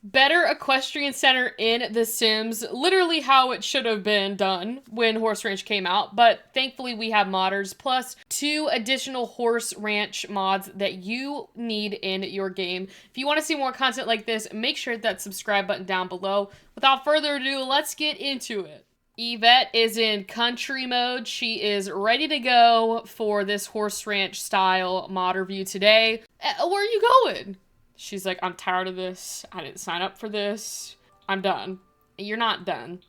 Better equestrian center in The Sims. Literally how it should have been done when Horse Ranch came out. But thankfully we have modders plus 2 additional Horse Ranch mods that you need in your game. If you want to see more content like this, make sure to hit that subscribe button down below. Without further ado, let's get into it. Yvette is in country mode. She is ready to go for this Horse Ranch style mod review today. Where are you going? She's like, I'm tired of this. I didn't sign up for this. I'm done. You're not done.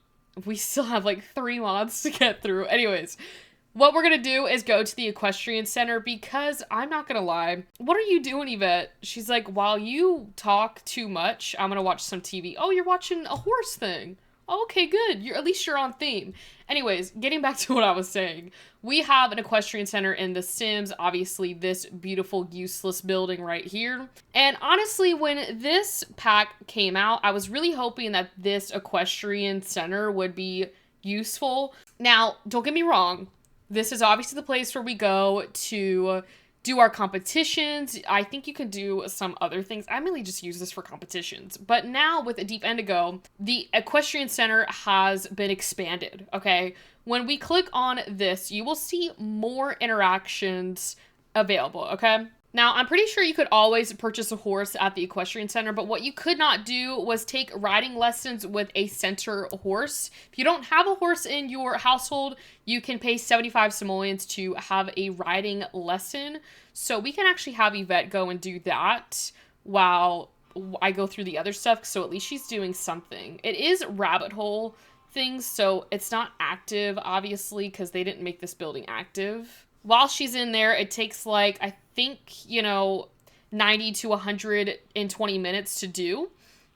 We still have like 3 mods to get through. Anyways, what we're gonna do is go to the Equestrian Center because I'm not gonna lie. What are you doing, Yvette? She's like, while you talk too much, I'm gonna watch some TV. Oh, you're watching a horse thing. Okay, good. At least you're on theme. Anyways, getting back to what I was saying. We have an equestrian center in The Sims. Obviously, this beautiful, useless building right here. And honestly, when this pack came out, I was really hoping that this equestrian center would be useful. Now, don't get me wrong. This is obviously the place where we go to do our competitions. I think you can do some other things. I mainly just use this for competitions. But now with a Deep Indigo, the Equestrian Center has been expanded, okay? When we click on this, you will see more interactions available, okay? Now, I'm pretty sure you could always purchase a horse at the Equestrian Center, but what you could not do was take riding lessons with a center horse. If you don't have a horse in your household, you can pay 75 simoleons to have a riding lesson. So we can actually have Yvette go and do that while I go through the other stuff, so at least she's doing something. It is rabbit hole things, so it's not active, obviously, because they didn't make this building active. While she's in there, it takes like, I think, 90 to 120 minutes to do.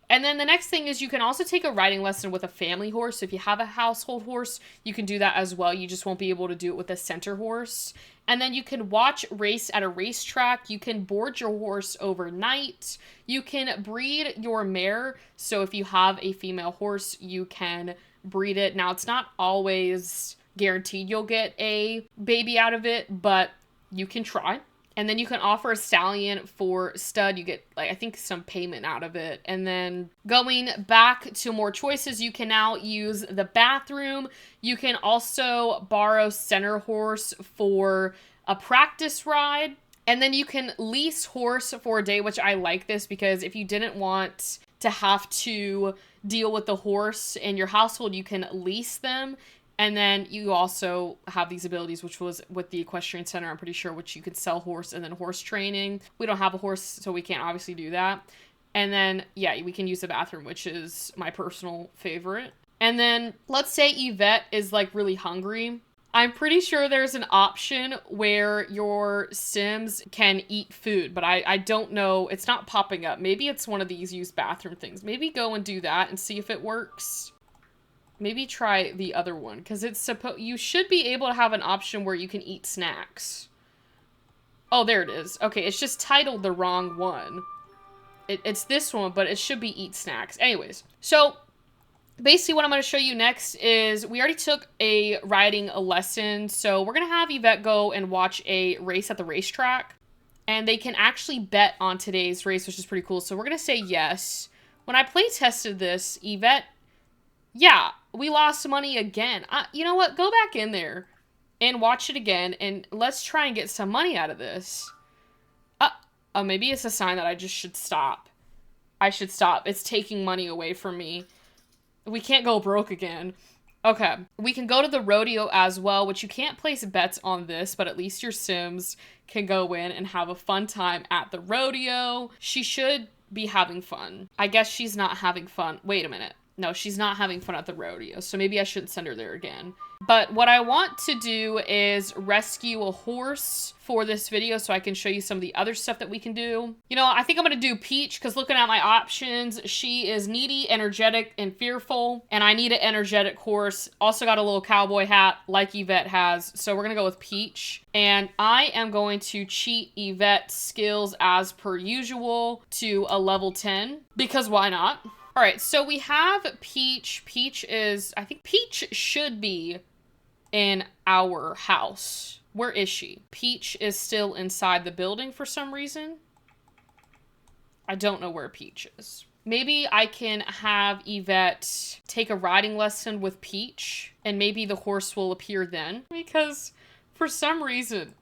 And then the next thing is you can also take a riding lesson with a family horse. If you have a household horse, you can do that as well. You just won't be able to do it with a center horse. And then you can watch race at a racetrack. You can board your horse overnight. You can breed your mare. So if you have a female horse, you can breed it. Now, it's not always guaranteed you'll get a baby out of it, but you can try. And then you can offer a stallion for stud. You get, like, I think some payment out of it. And then going back to more choices, you can now use the bathroom. You can also borrow center horse for a practice ride. And then you can lease horse for a day, which I like this because if you didn't want to have to deal with the horse in your household, you can lease them. And then you also have these abilities, which was with the Equestrian Center, I'm pretty sure, which you could sell horse and then horse training. We don't have a horse, so we can't obviously do that. And then, yeah, we can use the bathroom, which is my personal favorite. And then let's say Yvette is like really hungry. I'm pretty sure there's an option where your Sims can eat food, but I don't know. It's not popping up. Maybe it's one of these use bathroom things. Maybe go and do that and see if it works. Maybe try the other one, because it's you should be able to have an option where you can eat snacks. Oh, there it is. Okay, it's just titled the wrong one. It's this one, but it should be eat snacks. Anyways, so basically what I'm going to show you next is we already took a riding lesson, so we're going to have Yvette go and watch a race at the racetrack, and they can actually bet on today's race, which is pretty cool. So we're going to say yes. When I play tested this, Yvette, yeah, we lost money again. You know what? Go back in there and watch it again, and let's try and get some money out of this. Oh, maybe it's a sign that I just should stop. I should stop. It's taking money away from me. We can't go broke again. Okay, we can go to the rodeo as well, which you can't place bets on this, but at least your Sims can go in and have a fun time at the rodeo. She should be having fun. I guess she's not having fun. Wait a minute. No, she's not having fun at the rodeo, so maybe I shouldn't send her there again. But what I want to do is rescue a horse for this video so I can show you some of the other stuff that we can do. You know, I think I'm going to do Peach because looking at my options, she is needy, energetic, and fearful. And I need an energetic horse. Also got a little cowboy hat like Yvette has. So we're going to go with Peach. And I am going to cheat Yvette's skills as per usual to a level 10 because why not? All right, so we have Peach. Peach is, I think Peach should be in our house. Where is she? Peach is still inside the building for some reason. I don't know where Peach is. maybe I can have Yvette take a riding lesson with Peach, and maybe the horse will appear then. Because for some reason,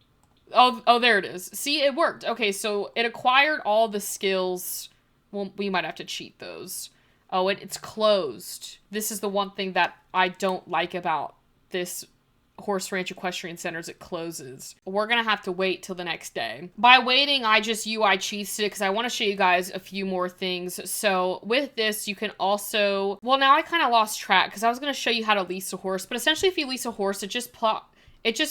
oh, there it is. See, it worked. Okay, so it acquired all the skills. Well, we might have to cheat those. Oh, it's closed. This is the one thing that I don't like about this Horse Ranch Equestrian Center is it closes. We're gonna have to wait till the next day. By waiting, I just UI cheats it because I want to show you guys a few more things. So with this, you can also, well, now I kind of lost track because I was gonna show you how to lease a horse, but essentially if you lease a horse, it just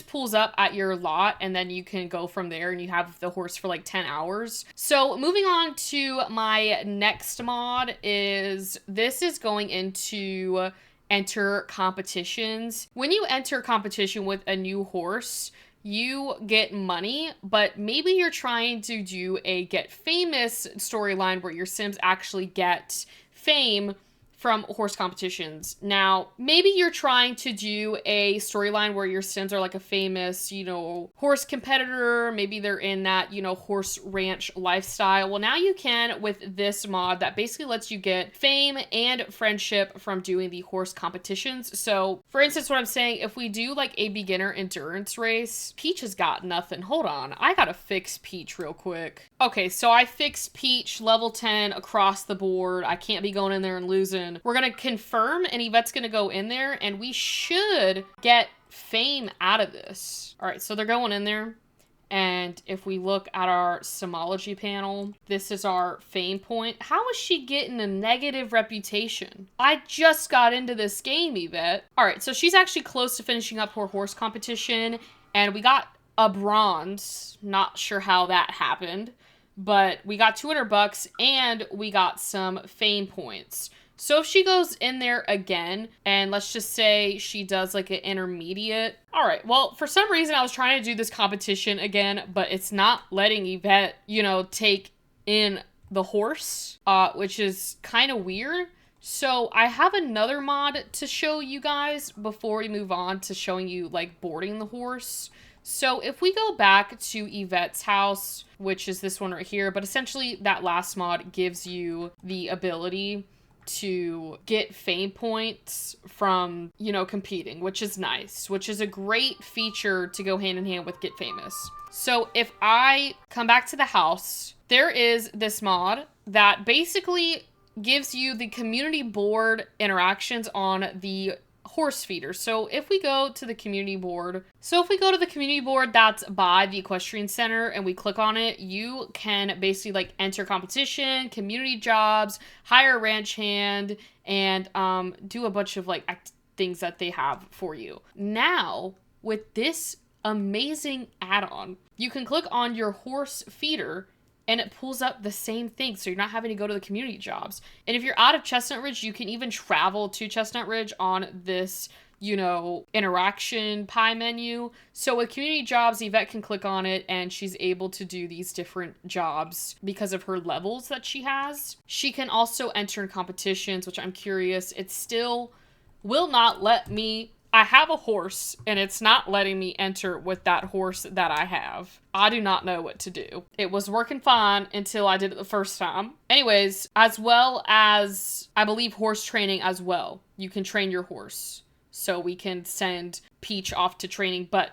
pulls up at your lot and then you can go from there and you have the horse for like 10 hours. So moving on to my next mod is this is going into enter competitions. When you enter competition with a new horse, you get money, but maybe you're trying to do a get famous storyline where your Sims actually get fame from horse competitions. Now, maybe you're trying to do a storyline where your Sims are like a famous, horse competitor. Maybe they're in that, horse ranch lifestyle. Well, now you can with this mod that basically lets you get fame and friendship from doing the horse competitions. So, for instance, what I'm saying, if we do like a beginner endurance race, Peach has got nothing. Hold on, I gotta fix Peach real quick. Okay, so I fixed Peach level 10 across the board. I can't be going in there and losing. We're gonna confirm and Yvette's gonna go in there and we should get fame out of this. All right, so they're going in there. And if we look at our Simology panel, this is our fame point. How is she getting a negative reputation? I just got into this game, Yvette. All right, so she's actually close to finishing up her horse competition and we got a bronze. Not sure how that happened, but we got $200 and we got some fame points. So if she goes in there again, and let's just say she does like an intermediate. All right, well, for some reason I was trying to do this competition again, but it's not letting Yvette, take in the horse, which is kind of weird. So I have another mod to show you guys before we move on to showing you like boarding the horse. So if we go back to Yvette's house, which is this one right here, but essentially that last mod gives you the ability to get fame points from, competing, which is nice, which is a great feature to go hand in hand with Get Famous. So if I come back to the house, there is this mod that basically gives you the community board interactions on the horse feeder. So if we go to the community board, that's by the Equestrian Center and we click on it, you can basically like enter competition, community jobs, hire a ranch hand, and do a bunch of like things that they have for you. Now, with this amazing add-on, you can click on your horse feeder and it pulls up the same thing, so you're not having to go to the community jobs. And if you're out of Chestnut Ridge, you can even travel to Chestnut Ridge on this, interaction pie menu. So with community jobs, Yvette can click on it and she's able to do these different jobs because of her levels that she has. She can also enter in competitions, which I'm curious. It still will not let me. I have a horse and it's not letting me enter with that horse that I have. I do not know what to do. It was working fine until I did it the first time. Anyways, as well as, I believe, horse training as well. You can train your horse. So we can send Peach off to training, but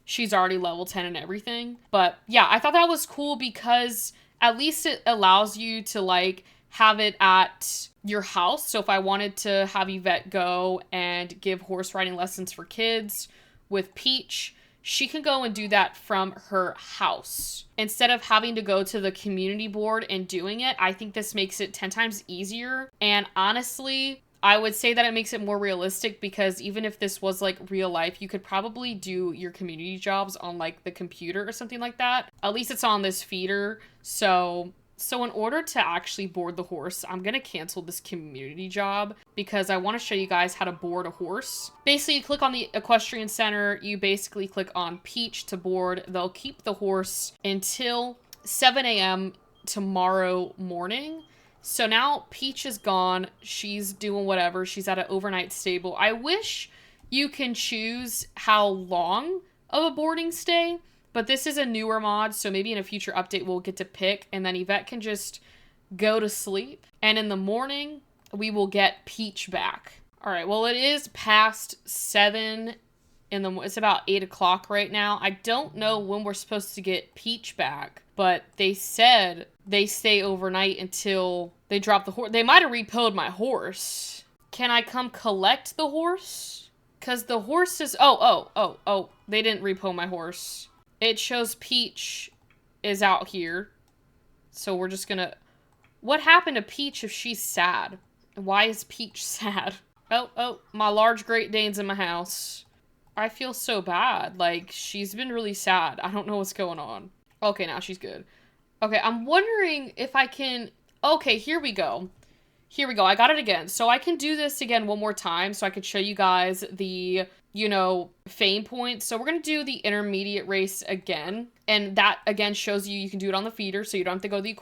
she's already level 10 and everything. But yeah, I thought that was cool because at least it allows you to like have it at your house. So if I wanted to have Yvette go and give horse riding lessons for kids with Peach, she can go and do that from her house. Instead of having to go to the community board and doing it, I think this makes it 10 times easier. And honestly, I would say that it makes it more realistic because even if this was like real life, you could probably do your community jobs on like the computer or something like that. At least it's on this feeder. So in order to actually board the horse, I'm going to cancel this community job because I want to show you guys how to board a horse. Basically, you click on the Equestrian Center. You basically click on Peach to board. They'll keep the horse until 7 a.m. tomorrow morning. So now Peach is gone. She's doing whatever. She's at an overnight stable. I wish you can choose how long of a boarding stay. But this is a newer mod, so maybe in a future update we'll get to pick, and then Yvette can just go to sleep, and in the morning, we will get Peach back. All right, well, it is past 7 it's about 8 o'clock right now. I don't know when we're supposed to get Peach back, but they said they stay overnight until they drop the horse. They might have repoed my horse. Can I come collect the horse? Because the horse is... Oh, they didn't repo my horse. It shows Peach is out here. So we're just gonna... What happened to Peach if she's sad? Why is Peach sad? Oh, my large Great Dane's in my house. I feel so bad. Like, she's been really sad. I don't know what's going on. Okay, now she's good. Okay, I'm wondering if I can... Okay, here we go. Here we go. I got it again. So I can do this again one more time so I could show you guys the, fame points. So we're going to do the intermediate race again. And that, again, shows you can do it on the feeder, so you don't have to go to the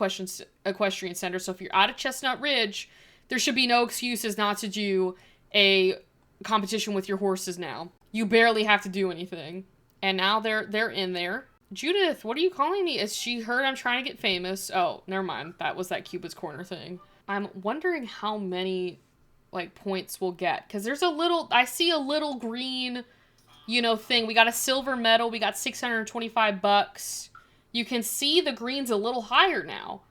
Equestrian Center. So if you're out of Chestnut Ridge, there should be no excuses not to do a competition with your horses now. You barely have to do anything. And now they're in there. Judith, what are you calling me? Is she heard I'm trying to get famous? Oh, never mind. That was that Cupid's Corner thing. I'm wondering how many, points we'll get. Because there's I see a little green, thing. We got a silver medal. We got 625 bucks. You can see the green's a little higher now.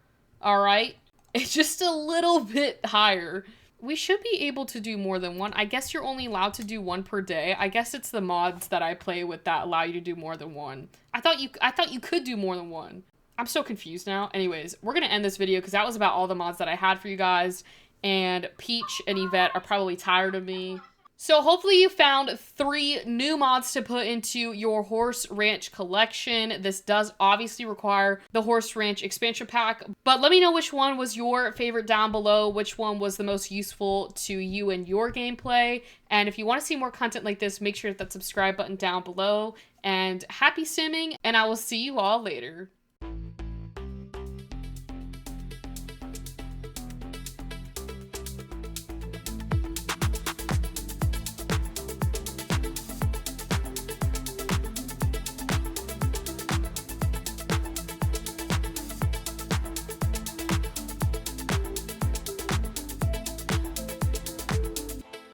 All right? It's just a little bit higher. We should be able to do more than one. I guess you're only allowed to do one per day. I guess it's the mods that I play with that allow you to do more than one. I thought you could do more than one. I'm so confused now. Anyways, we're going to end this video because that was about all the mods that I had for you guys. And Peach and Yvette are probably tired of me. So hopefully you found 3 new mods to put into your Horse Ranch collection. This does obviously require the Horse Ranch expansion pack, but let me know which one was your favorite down below, which one was the most useful to you in your gameplay. And if you want to see more content like this, make sure to hit that subscribe button down below. And happy simming, and I will see you all later.